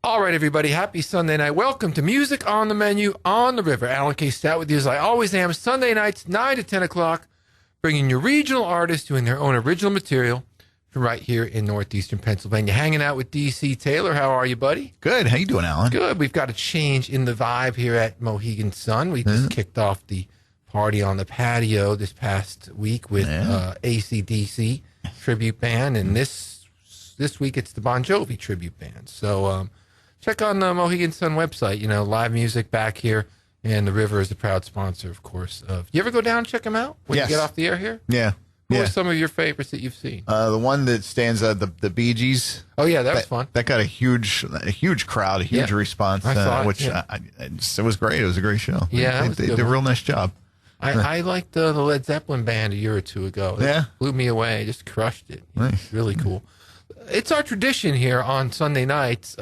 All right, everybody. Happy Sunday night. Welcome to Music on the Menu on the River. Alan K. Stout with you as I always am. Sunday nights, 9 to 10 o'clock, bringing you regional artists doing their own original material from right here in northeastern Pennsylvania. Hanging out with D.C. Taylor. How are you, buddy? Good. How you doing, Alan? Good. We've got a change in the vibe here at Mohegan Sun. We just kicked off the party on the patio this past week with AC/DC tribute band, and this week it's the Bon Jovi tribute band. So check on the Mohegan Sun website. You know, live music back here, and the River is a proud sponsor, of course. You ever go down and check them out when you get off the air here? Yeah. Who are some of your favorites that you've seen? The one that stands out, the Bee Gees. Oh yeah, that was fun. That got a huge crowd, a huge response, I saw it, which it was great. It was a great show. Yeah, they did a real nice job. I liked the Led Zeppelin band a year or two ago. It blew me away. Just crushed it. Nice. Really cool. It's our tradition here on Sunday nights.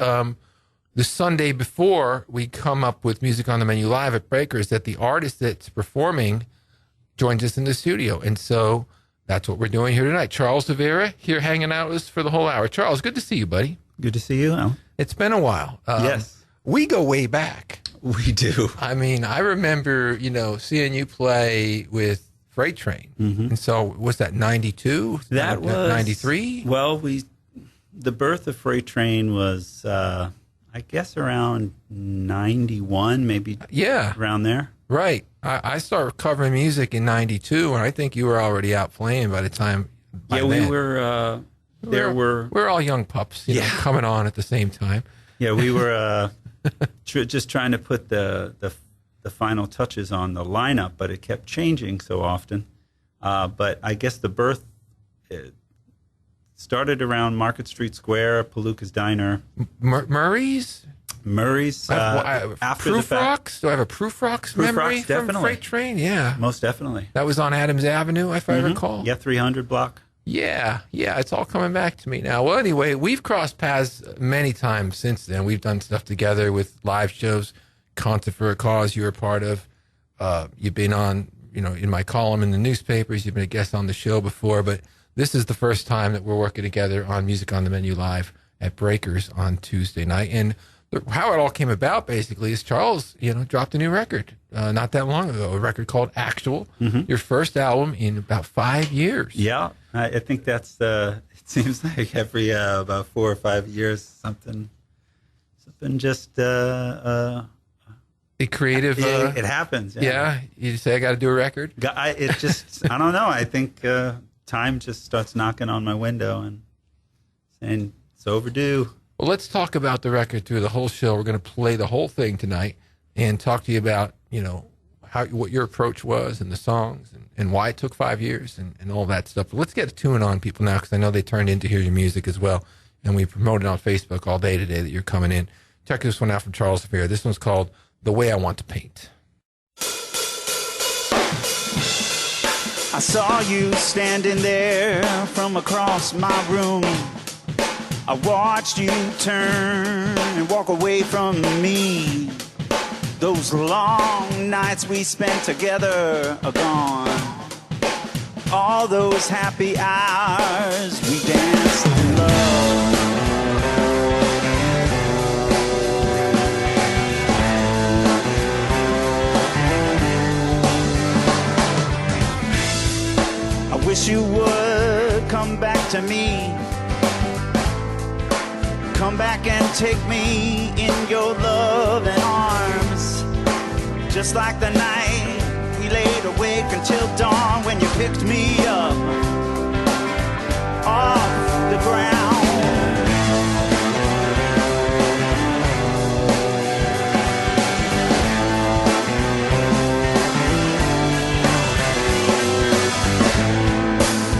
The Sunday before we come up with Music on the Menu live at Breakers, that the artist that's performing joins us in the studio, and so that's what we're doing here tonight. Charles Havira here hanging out with us for the whole hour. Charles, good to see you, buddy. Good to see you, Alan. It's been a while. Yes. We go way back. We do. I mean, I remember, seeing you play with Freight Train. Mm-hmm. And so was that 92? That was 93? Well, the birth of Freight Train was, I guess, around 91, maybe around there. Right. I started covering music in 92, and I think you were already out playing by the time. We were. We're all young pups, coming on at the same time. Yeah, we were just trying to put the final touches on the lineup, but it kept changing so often. But I guess the birth started around Market Street Square, Palooka's Diner, Murray's. After Proof Rocks? Do I have a Proof Rocks memory from Freight Train? Yeah. Most definitely. That was on Adams Avenue, if I recall. Yeah, 300 block. Yeah, it's all coming back to me now. Well, anyway, we've crossed paths many times since then. We've done stuff together with live shows, Concert for a Cause you were part of. You've been on, in my column in the newspapers. You've been a guest on the show before, but this is the first time that we're working together on Music on the Menu live at Breakers on Tuesday night. And how it all came about, basically, is Charles, dropped a new record not that long ago, a record called Actual, your first album in about 5 years. Yeah, I think that's it seems like every about 4 or 5 years, something just the creative. It happens. Yeah, you say I got to do a record. I don't know. I think time just starts knocking on my window and saying it's overdue. Well, let's talk about the record through the whole show. We're going to play the whole thing tonight and talk to you about, what your approach was and the songs and why it took 5 years and all that stuff. But let's get a tune on people now, because I know they turned in to hear your music as well. And we promoted on Facebook all day today that you're coming in. Check this one out from Charles Havira. This one's called The Way I Want to Paint. I saw you standing there from across my room. I watched you turn and walk away from me. Those long nights we spent together are gone. All those happy hours we danced in love. I wish you would come back to me. Come back and take me in your loving arms. Just like the night we laid awake until dawn, when you picked me up off the ground.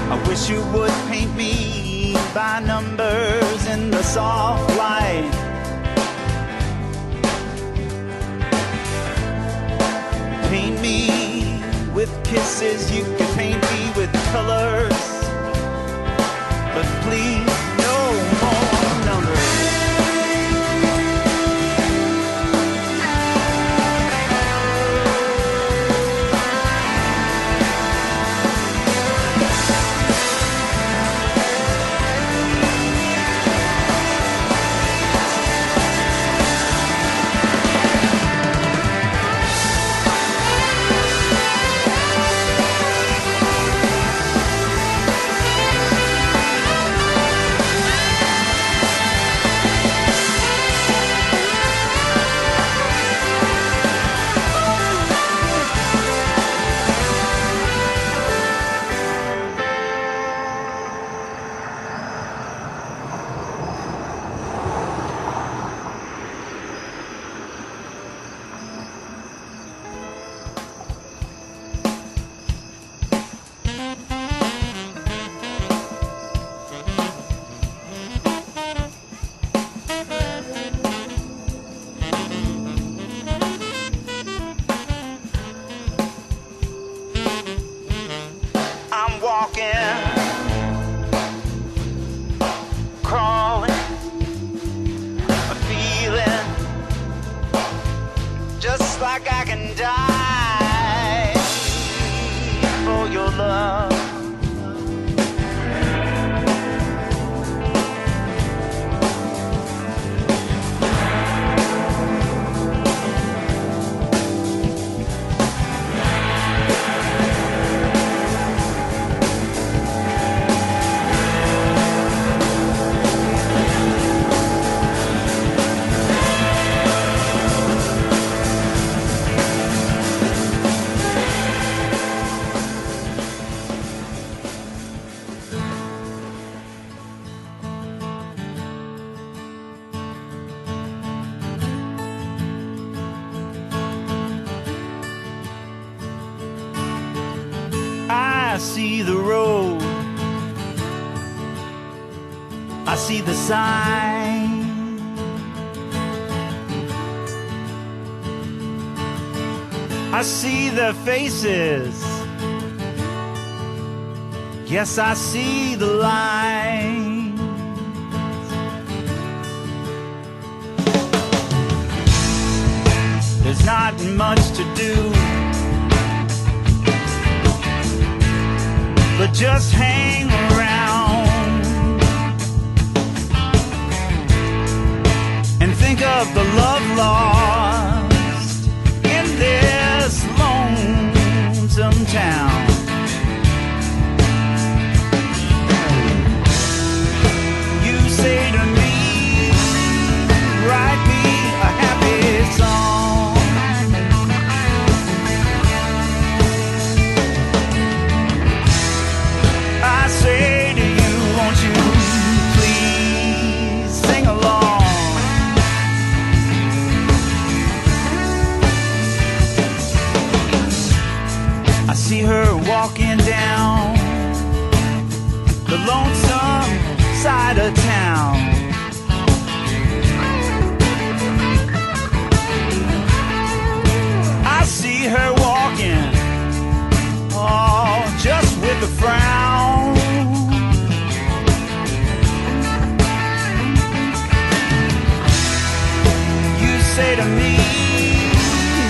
I wish you would paint me by numbers in the soft light. Paint me with kisses, you can paint me with colors, but please no more numbers. I see the road, I see the sign. I see the faces, yes, I see the lines. There's not much to do, but just hang around and think of the love lost in this lonesome town. You say to me, write me a happy song. I say to you, won't you please sing along? I see her walking down the lonesome side of town. I see her walking, oh, just with a frown. You say to me,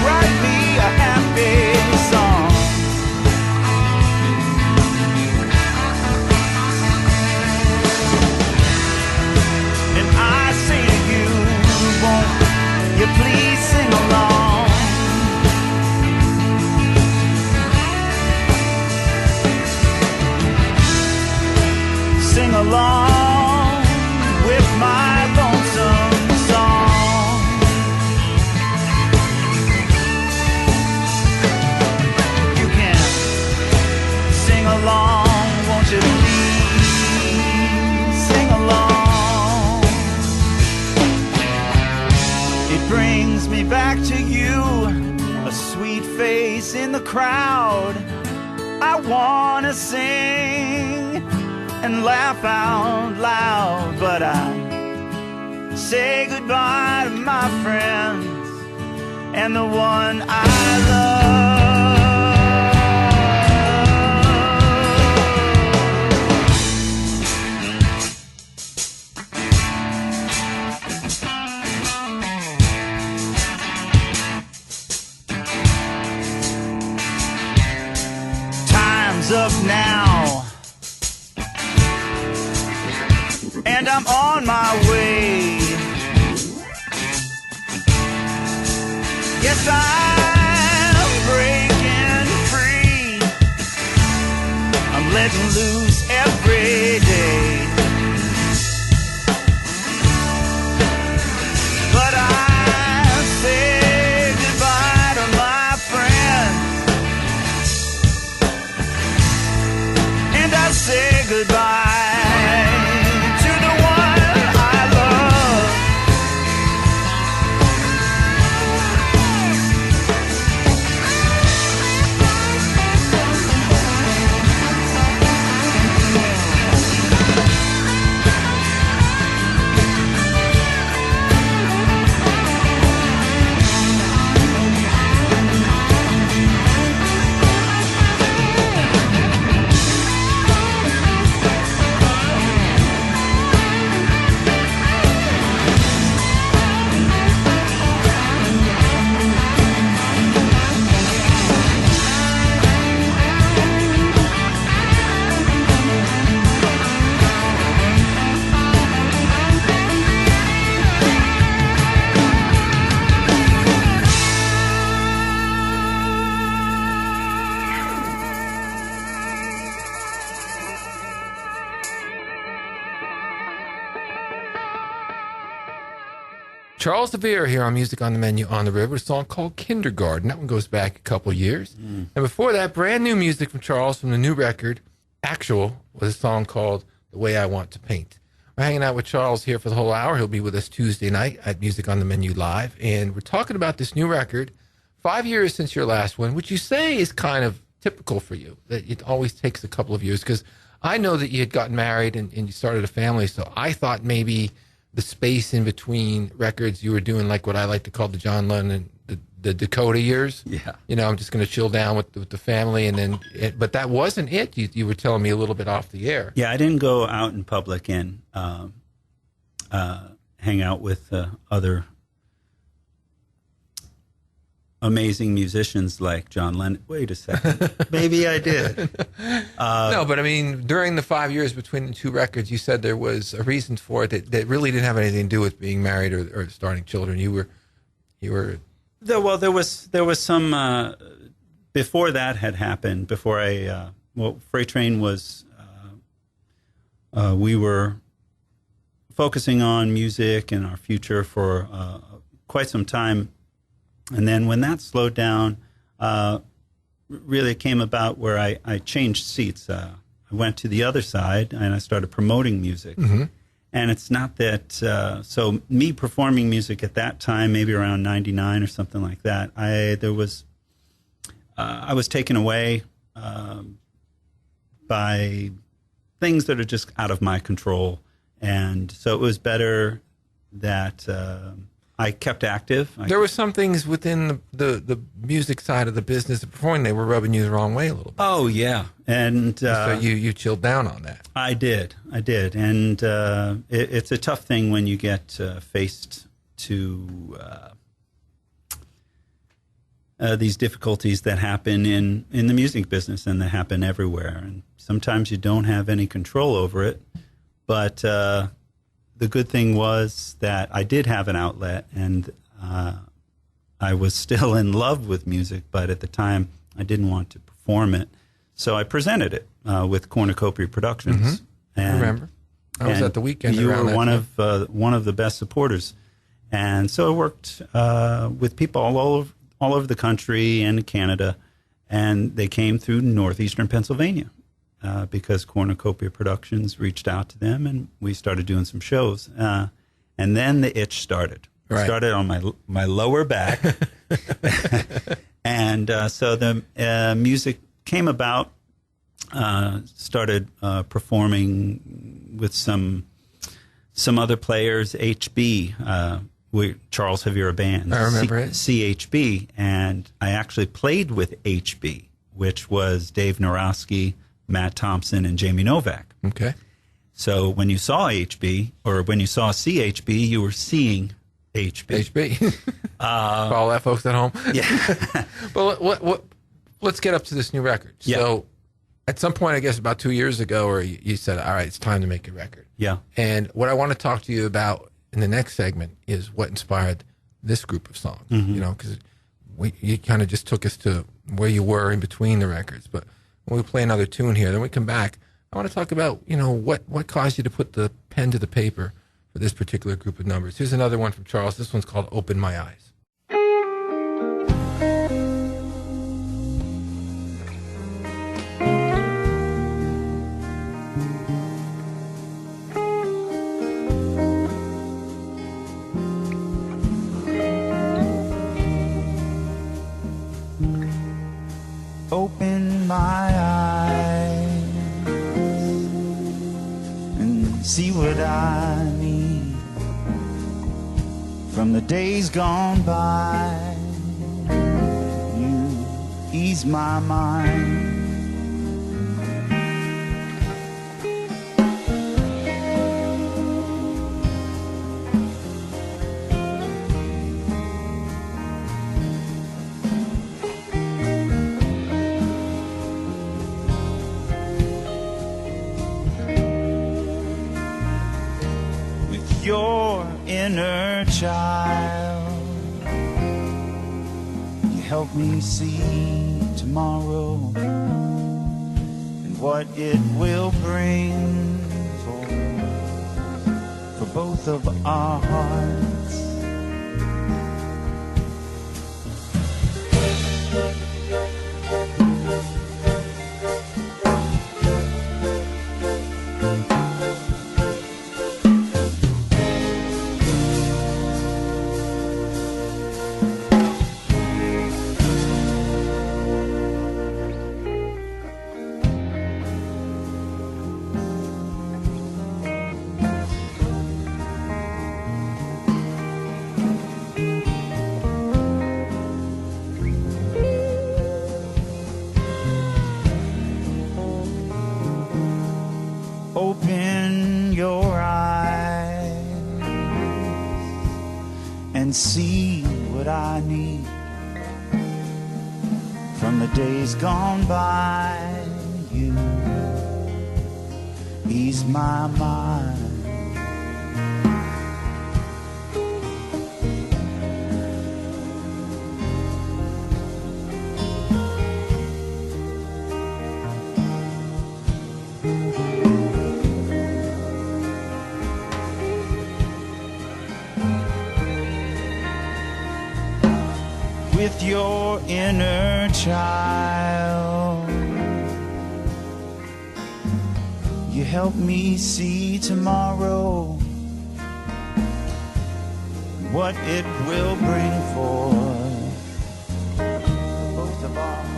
write me a happy song. And I say to you, won't you please sing along? Sing along with my lonesome song. You can sing along, won't you please sing along? It brings me back to you, a sweet face in the crowd. I wanna sing and laugh out loud, but I say goodbye to my friends and the one I love. Time's up now, and I'm on my way. Yes, I'm breaking free. I'm letting loose every day. But I say goodbye to my friends, and I say goodbye to the one I love. Charles Havira here on Music on the Menu on the River, a song called Kindergarten. That one goes back a couple years. And before that, brand new music from Charles from the new record, Actual, was a song called The Way I Want to Paint. We're hanging out with Charles here for the whole hour. He'll be with us Tuesday night at Music on the Menu Live. And we're talking about this new record, 5 years since your last one, which you say is kind of typical for you that it always takes a couple of years? Because I know that you had gotten married and you started a family, so I thought maybe the space in between records you were doing like what I like to call the John Lennon, the Dakota years. Yeah. You know, I'm just going to chill down with the family, and then. But that wasn't it. You were telling me a little bit off the air. Yeah, I didn't go out in public and hang out with other amazing musicians like John Lennon. Wait a second. Maybe I did. No, but I mean, during the 5 years between the two records, you said there was a reason for it that really didn't have anything to do with being married or starting children. You were. Well, there was some before that had happened. Before Freight Train was. We were focusing on music and our future for quite some time. And then when that slowed down, really it came about where I changed seats. I went to the other side and I started promoting music. Mm-hmm. And it's not that, so me performing music at that time, maybe around 99 or something like that, I was taken away by things that are just out of my control. And so it was better that I kept active. There were some things within the music side of the business of performing, they were rubbing you the wrong way a little bit. Oh, yeah. And so you chilled down on that. I did. And it's a tough thing when you get faced to these difficulties that happen in the music business and that happen everywhere. And sometimes you don't have any control over it. But the good thing was that I did have an outlet, and I was still in love with music, but at the time I didn't want to perform it. So I presented it with Cornucopia Productions. Mm-hmm. I remember. I was at the weekend. You around were one of the best supporters. And so I worked with people all over the country and Canada, and they came through northeastern Pennsylvania. Because Cornucopia Productions reached out to them, and we started doing some shows. And then the itch started. It started on my lower back. And so the music came about, started performing with some other players, HB, Charles Havira Band. I remember it. CHB. And I actually played with HB, which was Dave Narowski, Matt Thompson, and Jamie Novak. Okay. So when you saw HB, or when you saw CHB, you were seeing HB. HB. Follow that, folks at home. Yeah. Well, let's get up to this new record. Yeah. So at some point, I guess about 2 years ago, or you said, all right, it's time to make a record. Yeah. And what I want to talk to you about in the next segment is what inspired this group of songs. Mm-hmm. You know, because you kind of just took us to where you were in between the records. But when we play another tune here, then we come back, I want to talk about, you know, what caused you to put the pen to the paper for this particular group of numbers. Here's another one from Charles. This one's called Open My Eyes. Open my eyes and see what I need from the days gone by. You ease my mind. Your inner child, you help me see tomorrow and what it will bring for both of our hearts. and see what I need from the days gone by. You ease my mind. With your inner child, you help me see tomorrow, what it will bring for both of our hearts.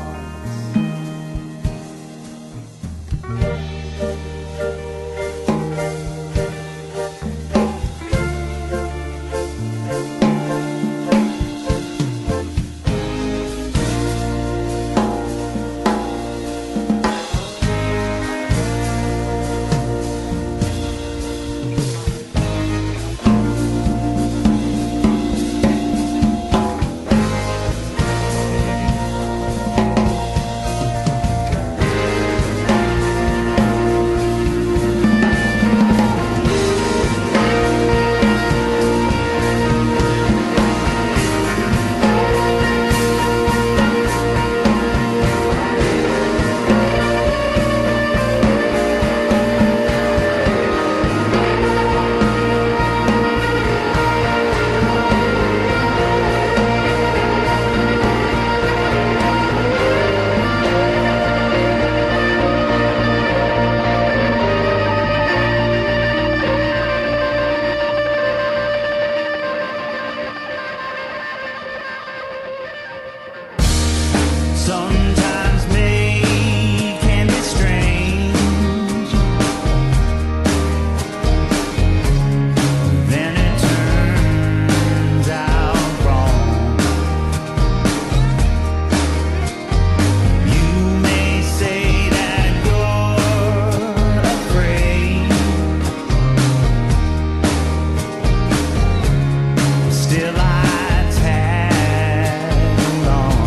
Sometimes made can be strange, then it turns out wrong. You may say that you're afraid, still I tag along.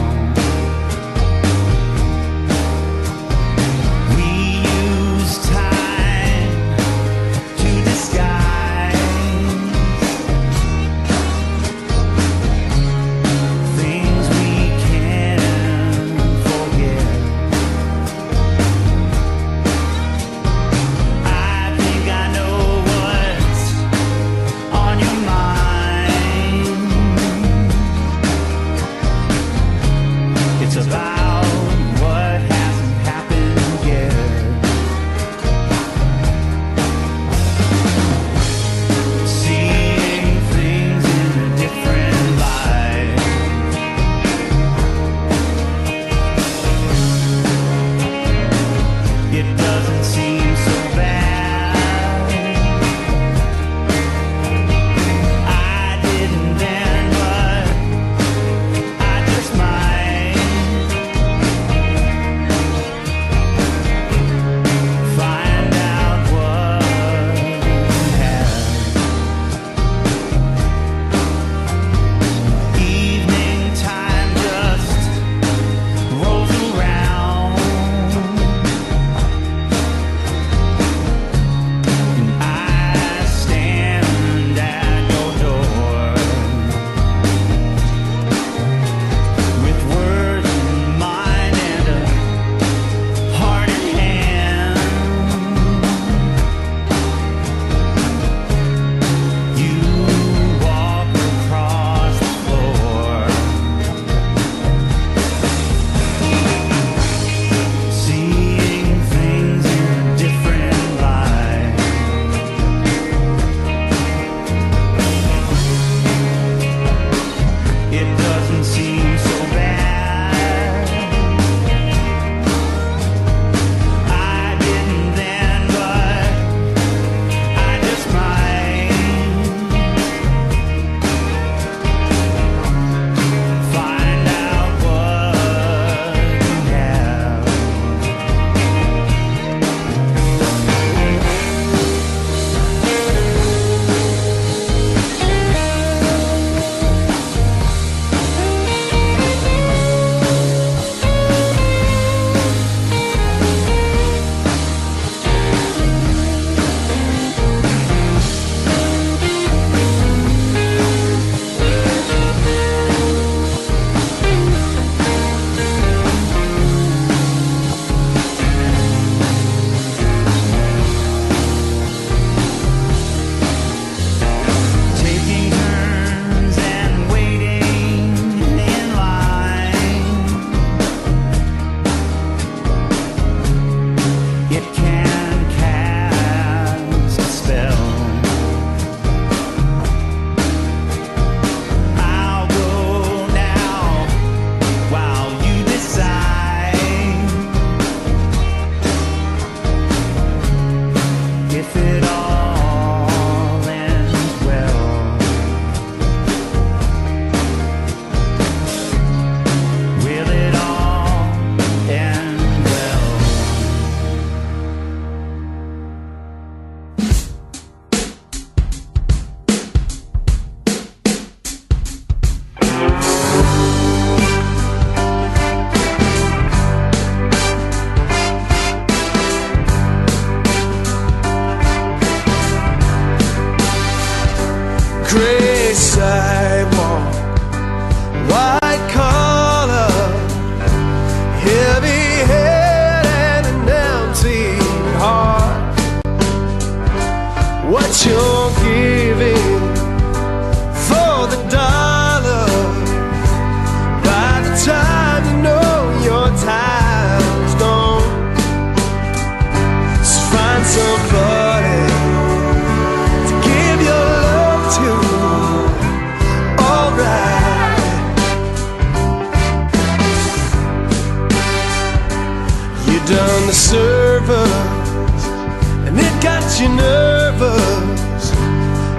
you nervous,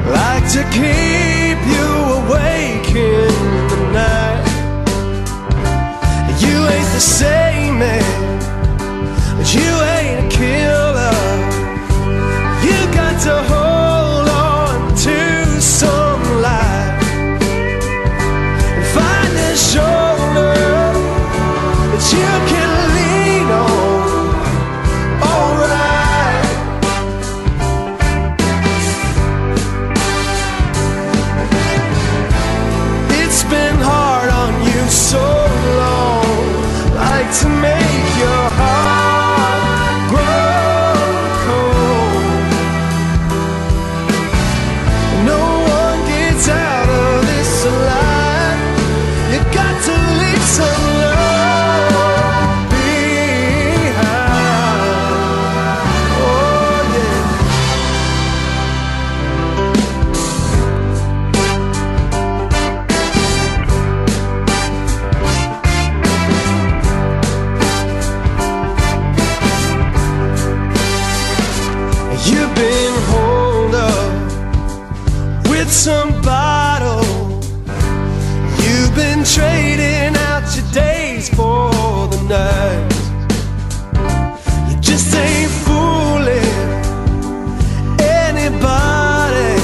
like to keep you awake in the night. You ain't the same man, but you ain't a killer. You got to hold on to some life and find a shoulder that you can lean on. Alright. It's been hard on you so long, like to make your heart grow cold. No one gets out of this alive. You got to leave some love behind. Oh yeah. You've been holed up with some bottle. You've been trading out your days for the night. You just ain't fooling anybody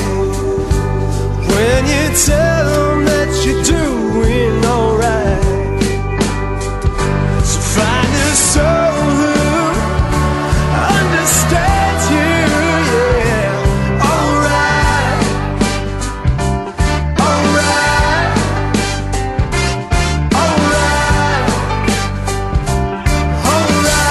when you tell them that you're doing alright. So find a soul who understands you, yeah. Alright, alright, alright, alright.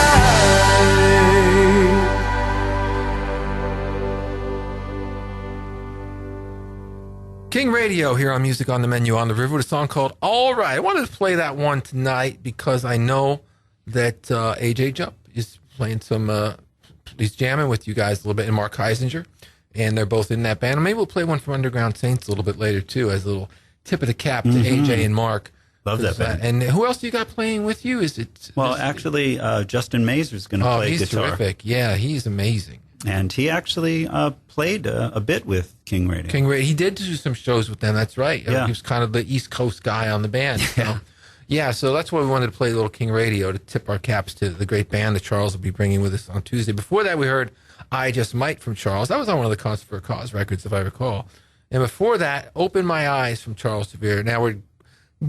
King Radio here on Music on the Menu on the River with a song called All Right. I wanted to play that one tonight because I know that AJ Jump is playing some, he's jamming with you guys a little bit, and Mark Heisinger, and they're both in that band. And maybe we'll play one from Underground Saints a little bit later too, as a little tip of the cap to AJ and Mark. Love that band. And who else do you got playing with you? Is it? Well, actually, Justin Mazur's going to play he's guitar. terrific. Yeah, he's amazing. And he actually played a bit with King Radio. King Ray, he did do some shows with them. That's right. Yeah. He was kind of the East Coast guy on the band. So. Yeah, so that's why we wanted to play a little King Radio to tip our caps to the great band that Charles will be bringing with us on Tuesday. Before that, we heard I Just Might from Charles. That was on one of the Cause for a Cause records, if I recall. And before that, Open My Eyes from Charles Havira. Now, we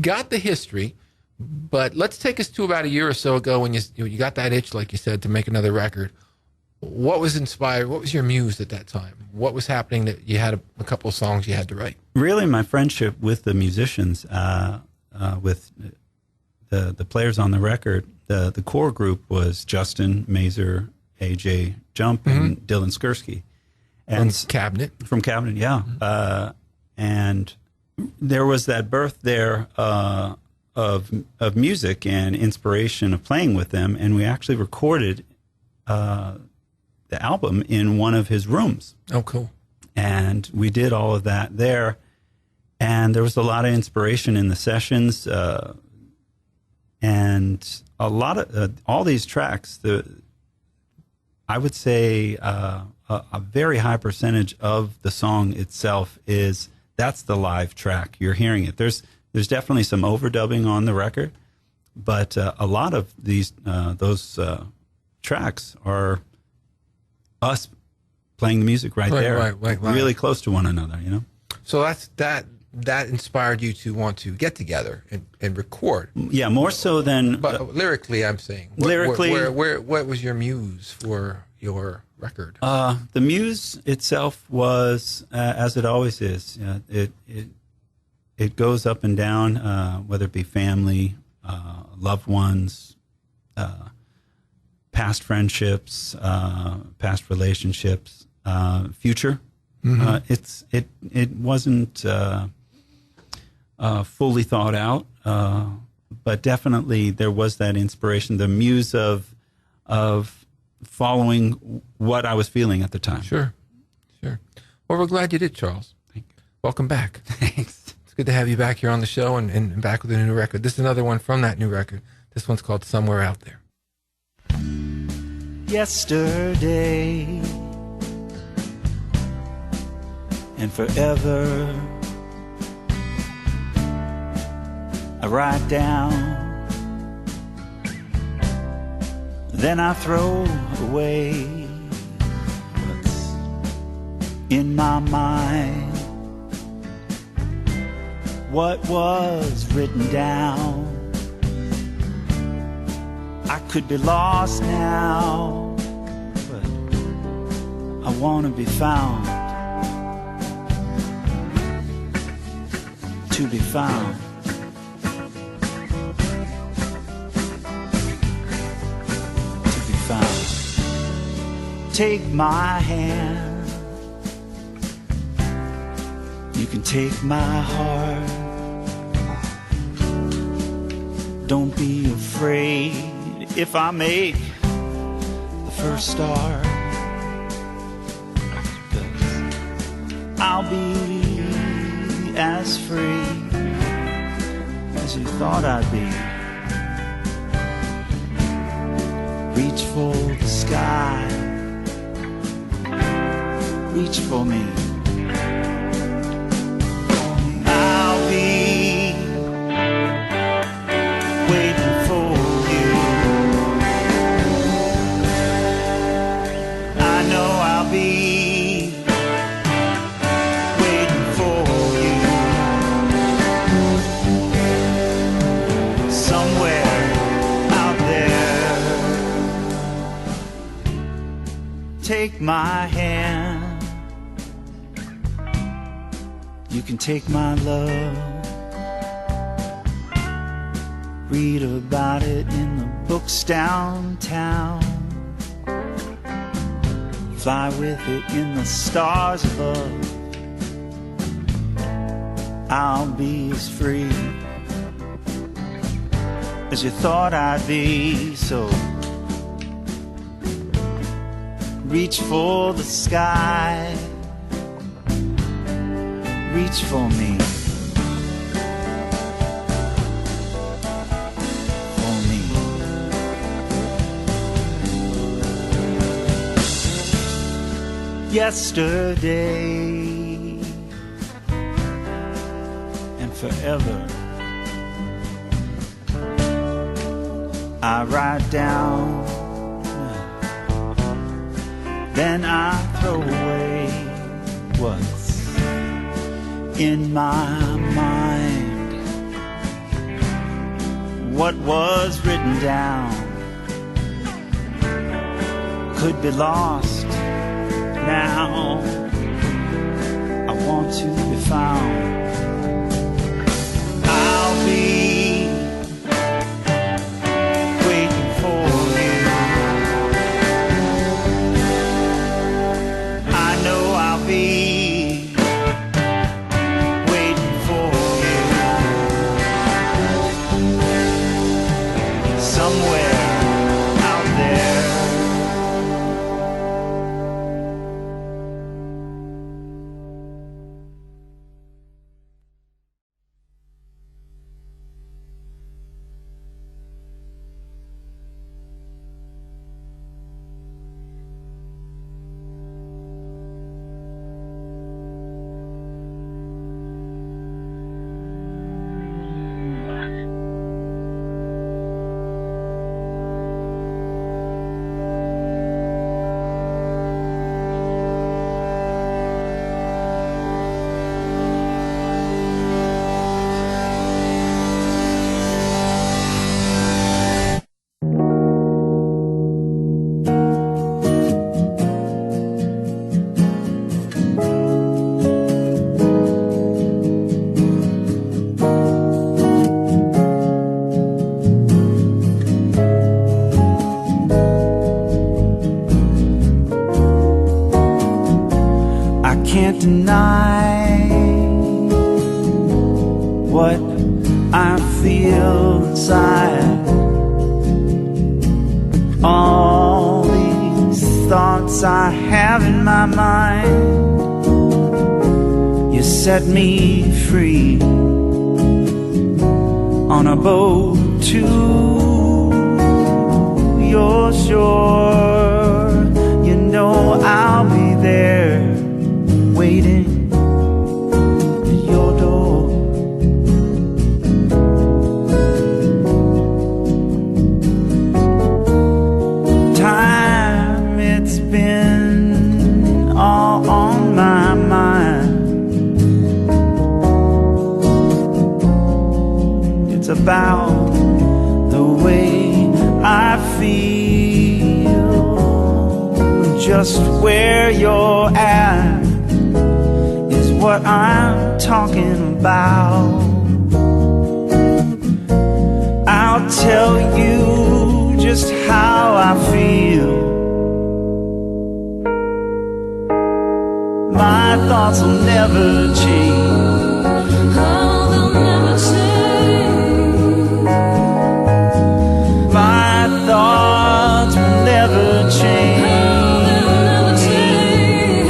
got the history, but let's take us to about a year or so ago when you got that itch, like you said, to make another record. What was inspired? What was your muse at that time? What was happening that you had a couple of songs you had to write? Really, my friendship with the musicians, with the players on the record, the core group was Justin Mazur, AJ Jump, and Dylan Skursky. And From Cabinet. From Cabinet, yeah. And there was that birth there of music and inspiration of playing with them, and we actually recorded the album in one of his rooms. Oh, cool. And we did all of that there. And there was a lot of inspiration in the sessions. And a lot of all these tracks, I would say a very high percentage of the song itself that's the live track. You're hearing it. There's definitely some overdubbing on the record, but a lot of those tracks are us playing the music right there, right, really close to one another, you know? So that inspired you to want to get together and record. Yeah, more so than... But lyrically, I'm saying. Lyrically... What was your muse for your record? The muse itself was, as it always is, it goes up and down, whether it be family, loved ones, past friendships, past relationships, future. It wasn't fully thought out, but definitely there was that inspiration, the muse of following what I was feeling at the time. Sure. Well, we're glad you did, Charles. Thank you. Welcome back. Thanks. It's good to have you back here on the show and back with a new record. This is another one from that new record. This one's called Somewhere Out There. Yesterday, and forever. I write down, then I throw away what's in my mind, what was written down. I could be lost now, but I want to be found, to be found. To be found. Take my hand, you can take my heart. Don't be afraid if I make the first start, 'cause I'll be as free as you thought I'd be. Reach for the sky, reach for me. I'll be waiting for you. I know I'll be waiting for you somewhere out there. Take my hand, you can take my love. Read about it in the books downtown. Fly with it in the stars above. I'll be as free as you thought I'd be. So reach for the sky, reach for me. Yesterday and forever, I write down, then I throw away what's in my mind, what was written down could be lost. Now I want to be found. I'll be waiting for you. I know I'll be waiting for you somewhere out there. Can't deny what I feel inside. All these thoughts I have in my mind. You set me free on a boat to your shore. You know I'll be there waiting It's about the way I feel. Just where you're at is what I'm talking about. I'll tell you just how I feel. My thoughts will never change. Oh, they'll never change. My thoughts will never change. Oh, they'll never change.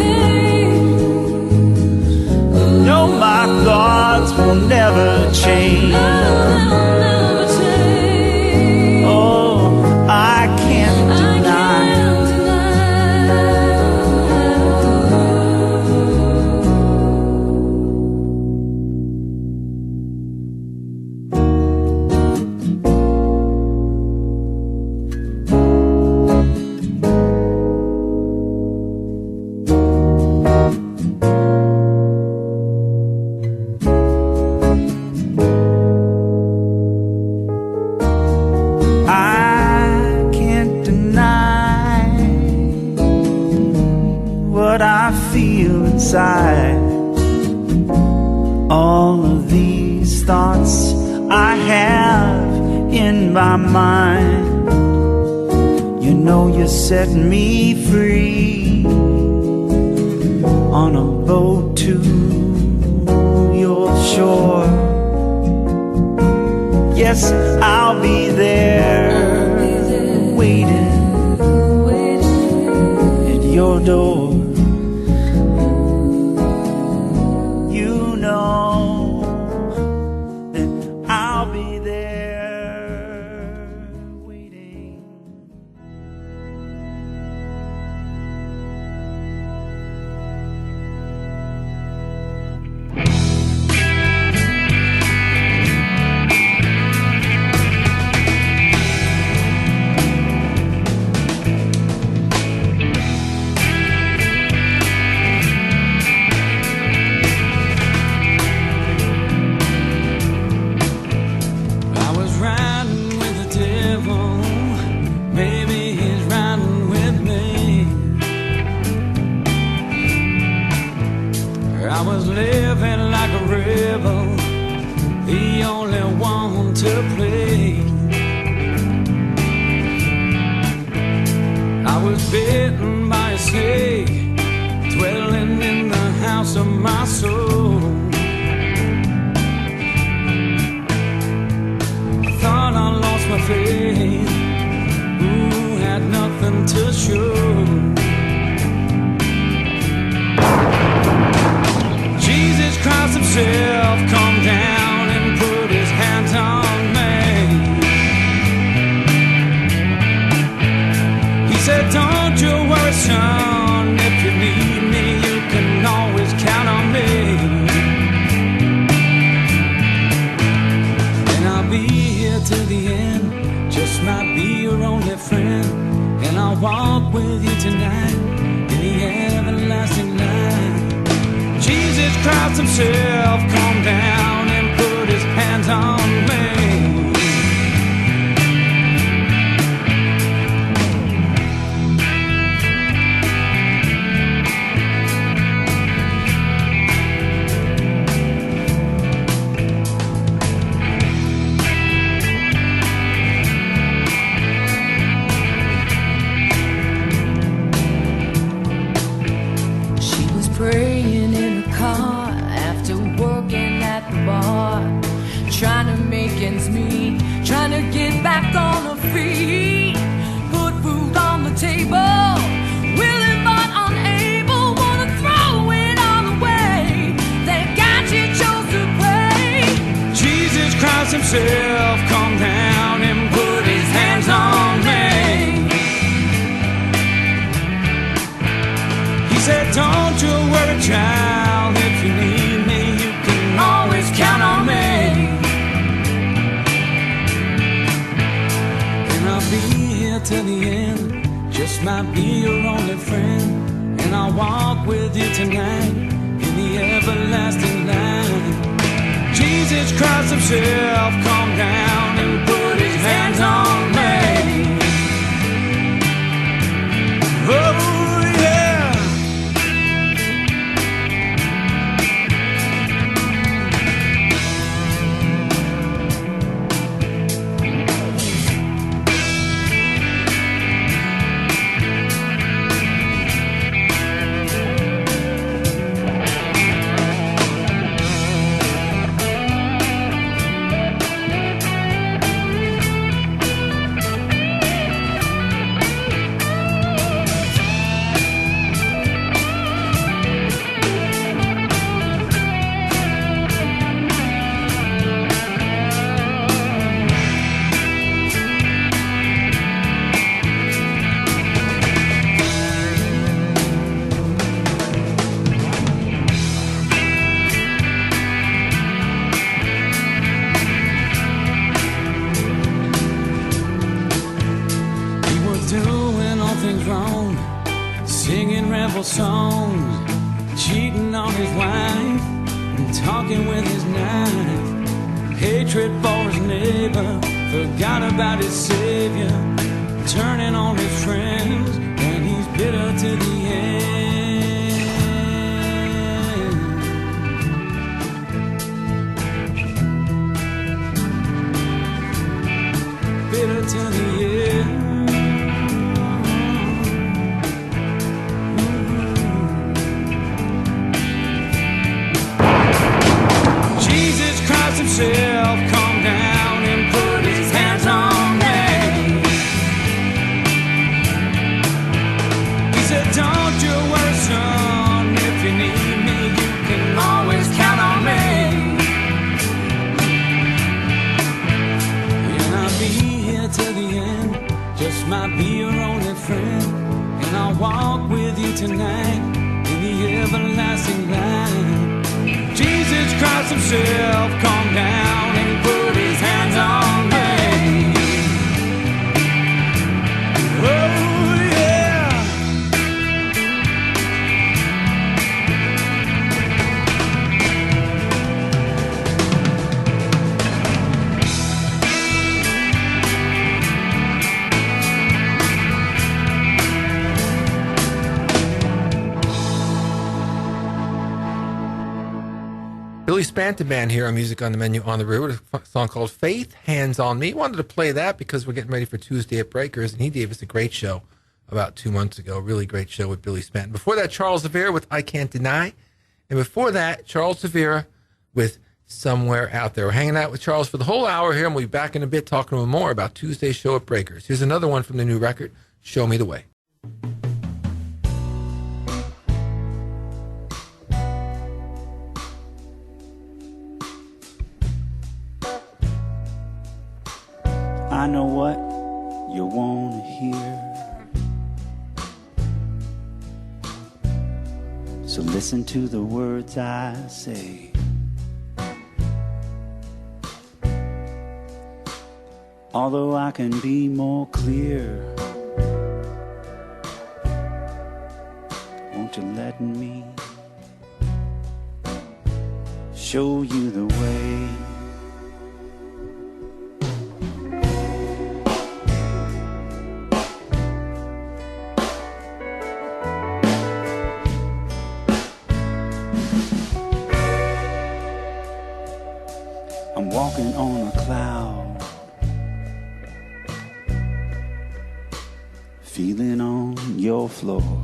No, my thoughts will never change. Oh, they'll never change. Oh, I can't deny. What I feel inside. All of these thoughts I have in my mind. You know you set me free on a boat to your shore. Yes, I'll be there, waiting at your door. I was living like a rebel, the only one to play. I was bitten by a snake, dwelling in the house of my soul. I thought I lost my faith, had nothing to show. Christ himself come down and put his hands on me. He said, don't you worry, son, if you need me, you can always count on me. And I'll be here till the end, just might be your only friend. And I'll walk with you tonight in the everlasting light. Jesus Christ himself come down and put his hands on me. She was praying in the car after working at the bar, trying to make ends meet, trying to get back on her feet, put food on the table, willing but unable, wanna throw it all away. Thank God she chose to pray. Jesus Christ himself come down and put his hands on me. He said, don't you worry, child, if you need me, you can always count on me. And I'll be here till the end, just might be your only friend. And I'll walk with you tonight in the everlasting light. Jesus Jesus Christ himself come down and put his hands on me. Oh yeah. Doing all things wrong, singing rebel songs, cheating on his wife, and talking with his knife. Hatred for his neighbor, forgot about his savior, turning on his friends, and he's bitter to the end. Bitter to the end. Himself come down and put his hands on me. He said, don't you worry, son, if you need me, you can always count on me. And I'll be here till the end, just might be your only friend. And I'll walk with you tonight in the everlasting light. Jesus Christ himself come down and put his hands on me. Oh yeah. Billy Spanton Band here on Music on the Menu on the Road with a song called Faith, Hands on Me. Wanted to play that because we're getting ready for Tuesday at Breakers, and he gave us a great show about 2 months ago. Really great show with Billy Spanton. Before that, Charles Havira with I Can't Deny. And before that, Charles Havira with Somewhere Out There. We're hanging out with Charles for the whole hour here, and we'll be back in a bit talking to him more about Tuesday's show at Breakers. Here's another one from the new record, Show Me the Way. I know what you want to hear, so listen to the words I say. Although I can be more clear, won't you let me show you the way? I'm walking on a cloud, feeling on your floor.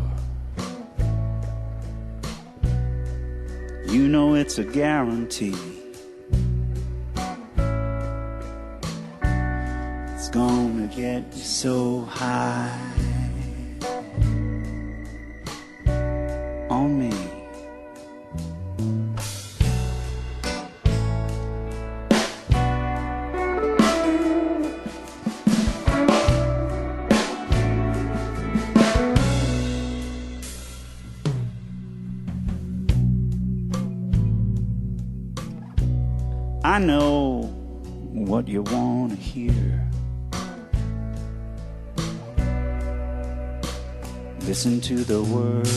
You know it's a guarantee. It's gonna get you so high on me. I know what you want to hear. Listen to the words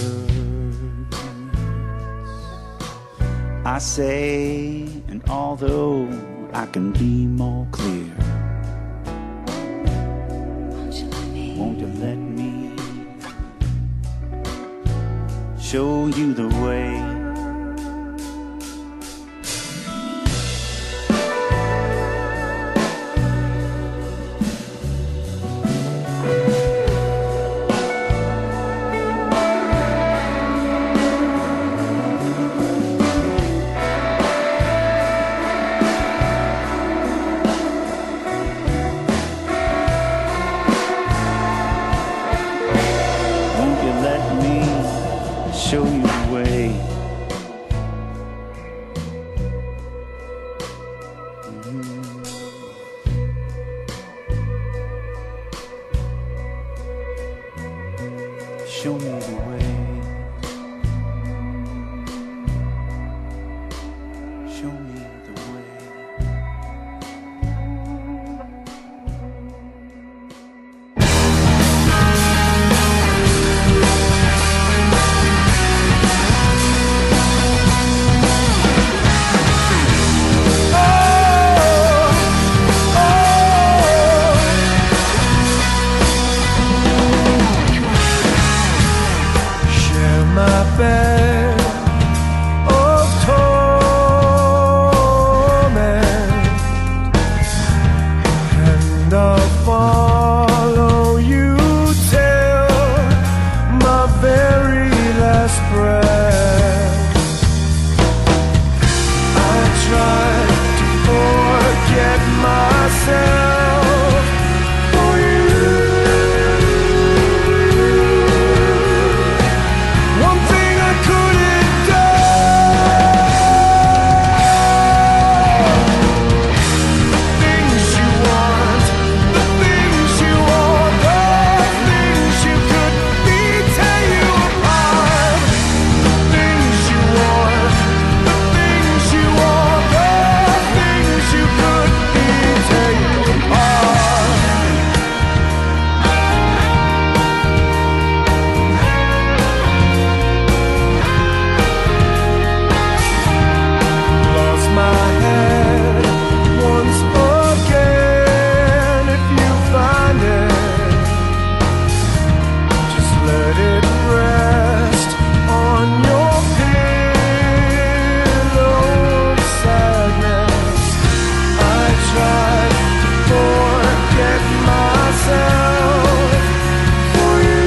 I say, and although I can be more clear, won't you let me show you the way? Show you the way. Show me the way. Show me the way. Bed of torment, and I'll follow you till my very last breath. I try to forget myself for you. One thing I couldn't do. The things you want, the things you want, the things you could be, tear you apart. The things you want, the things you want, the things you could be, tear you apart. Lost my head once again. If you find it, just let it rest on your pillow of sadness. I tried to forget myself for you.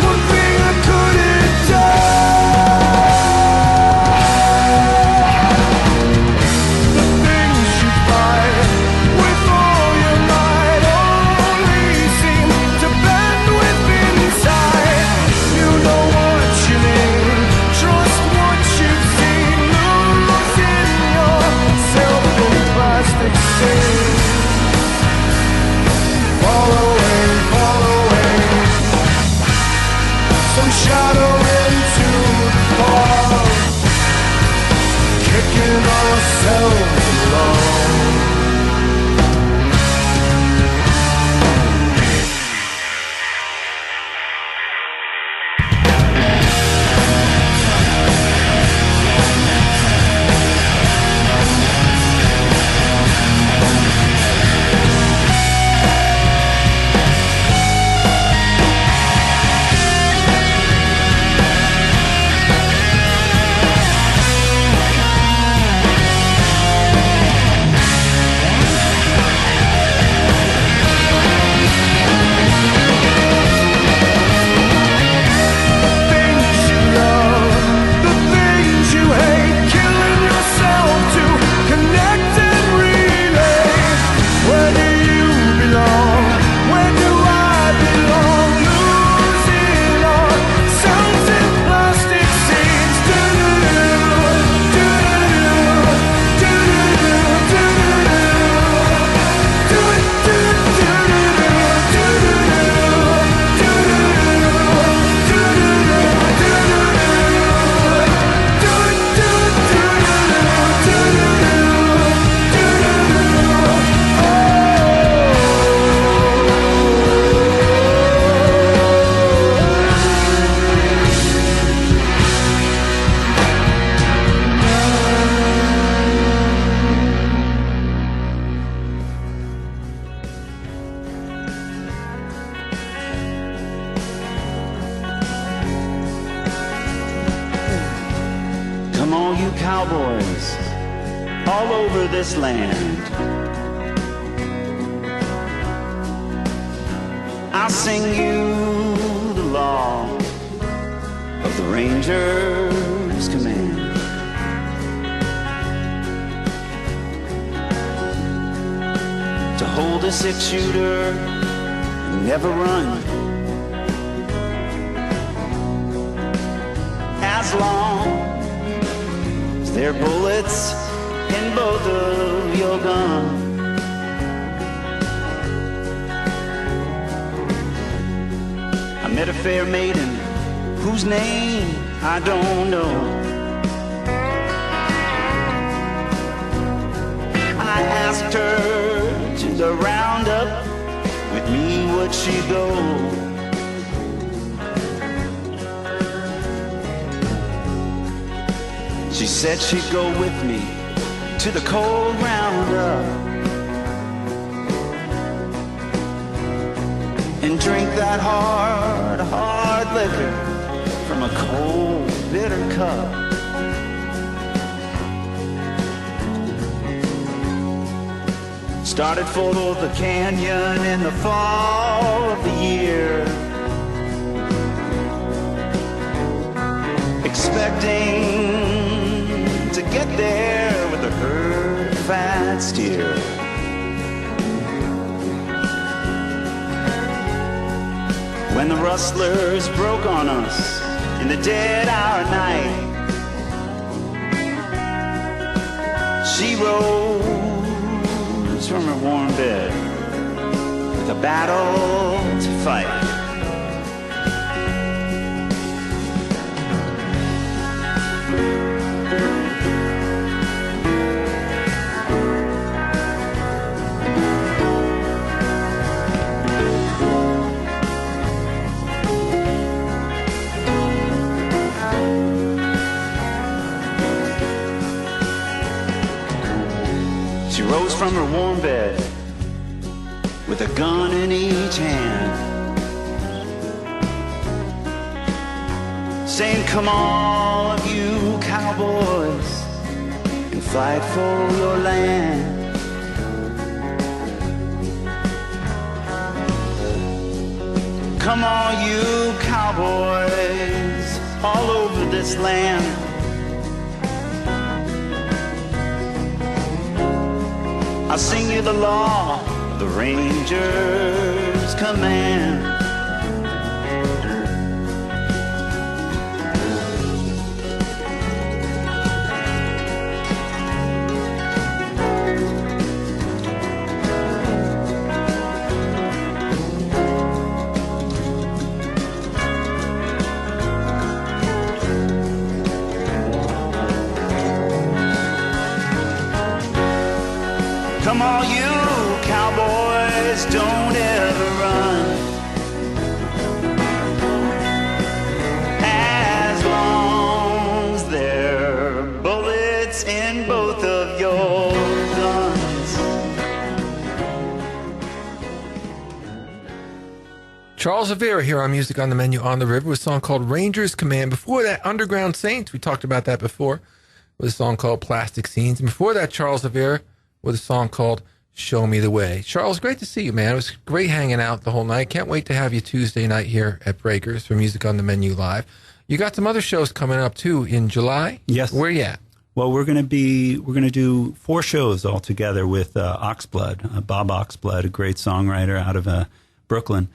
One thing I couldn't do. The things you fight with all your might only seem to bend within inside. You know what you need, trust what you've seen, losing yourself in plastic scenes. Following some shadow into the fog, kicking ourselves along. cowboys all over this land. I'll sing you the law of the Ranger's command. To hold a six-shooter and never run, as long as there are bullets in both of your guns. I met a fair maiden whose name I don't know. I asked her to the roundup, with me would she go? She said she'd go with me to the cold roundup and drink that hard, hard liquor from a cold, bitter cup. Started for the canyon in the fall of the year, expecting to get there with a herd of fat steer. When the rustlers broke on us in the dead hour night, she rose from her warm bed with a battle to fight. She rose from her warm bed with a gun in each hand, saying, "Come all of you cowboys and fight for your land." Come all you cowboys all over this land. I'll sing you the law of the Ranger's command. Come all you cowboys, don't ever run, as long as there are bullets in both of your guns. Charles Havira here on Music on the Menu on the River with a song called Ranger's Command. Before that, Underground Saints, we talked about that before, with a song called Plastic Scenes. And before that, Charles Havira with a song called Show Me the Way. Charles, great to see you, man. It was great hanging out the whole night. Can't wait to have you Tuesday night here at Breakers for Music on the Menu Live. You got some other shows coming up, too, in July? Yes. Where you at? Well, we're going to do 4 shows all together with Oxblood, Bob Oxblood, a great songwriter out of Brooklyn.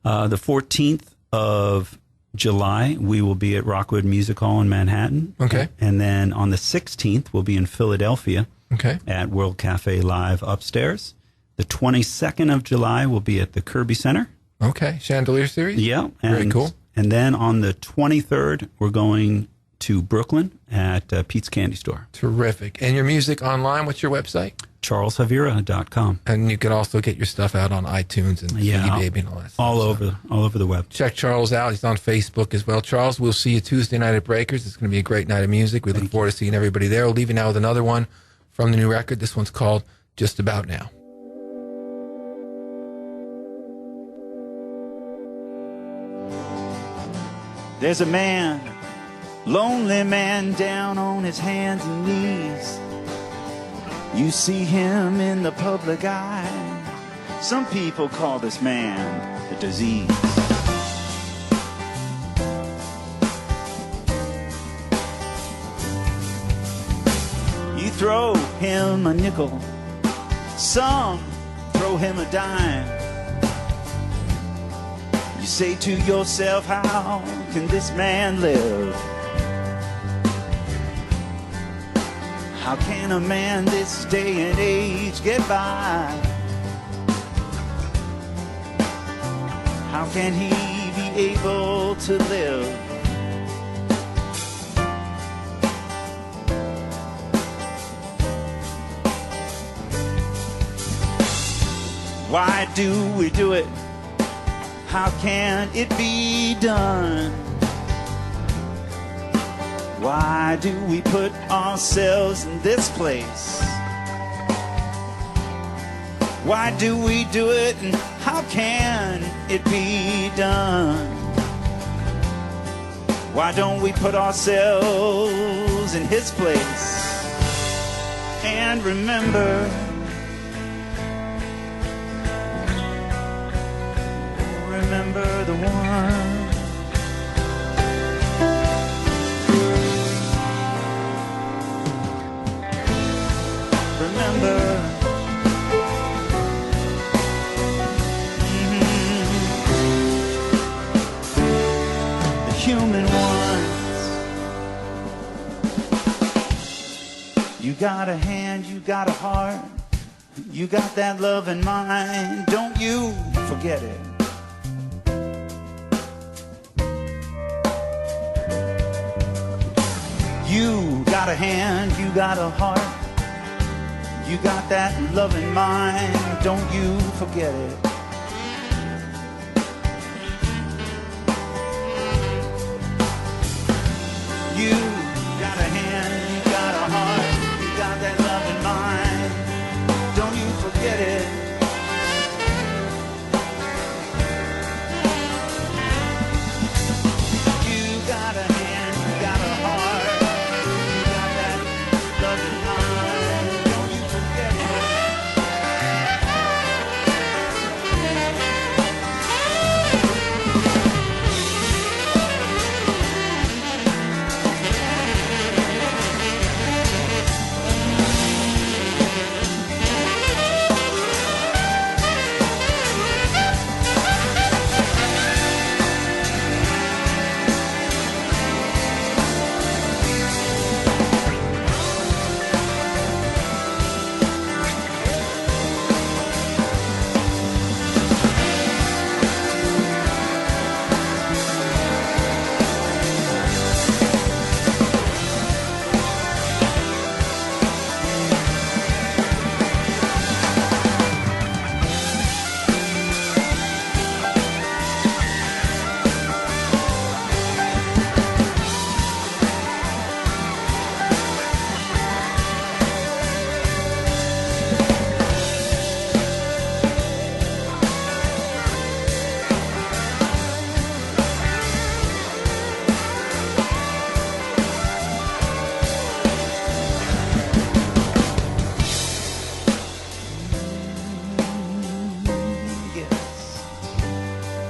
The 14th of July, we will be at Rockwood Music Hall in Manhattan. Okay. And then on the 16th, we'll be in Philadelphia. Okay. At World Cafe Live upstairs. The 22nd of July will be at the Kirby Center. Okay. Chandelier Series? Yeah. Very cool. And then on the 23rd, we're going to Brooklyn at Pete's Candy Store. Terrific. And your music online, what's your website? CharlesHavira.com. And you can also get your stuff out on iTunes and CD Baby and all that stuff. All over the web. Check Charles out. He's on Facebook as well. Charles, we'll see you Tuesday night at Breakers. It's going to be a great night of music. We look forward to seeing everybody there. We'll leave you now with another one from the new record. This one's called Just About Now. There's a man Lonely man down on his hands and knees. You see him in the public eye. Some people call this man a disease. You throw him a nickel, some throw him a dime. You say to yourself, how can this man live? How can a man this day and age get by? How can he be able to live? Why do we do it? How can it be done? Why do we put ourselves in this place? Why do we do it, and how can it be done? Why don't we put ourselves in his place and remember? Remember the one. Remember. The human ones. You got a hand, you got a heart, you got that love in mind. Don't you forget it. You got a hand, you got a heart, you got that love in mind, don't you forget it. You got a hand, you got a heart, you got that love in mind, don't you forget it. You got a hand, you got a heart, love in mind, don't you forget it.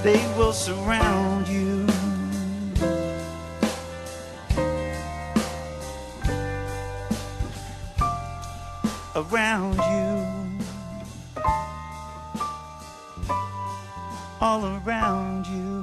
They will surround you. Around you. All around you.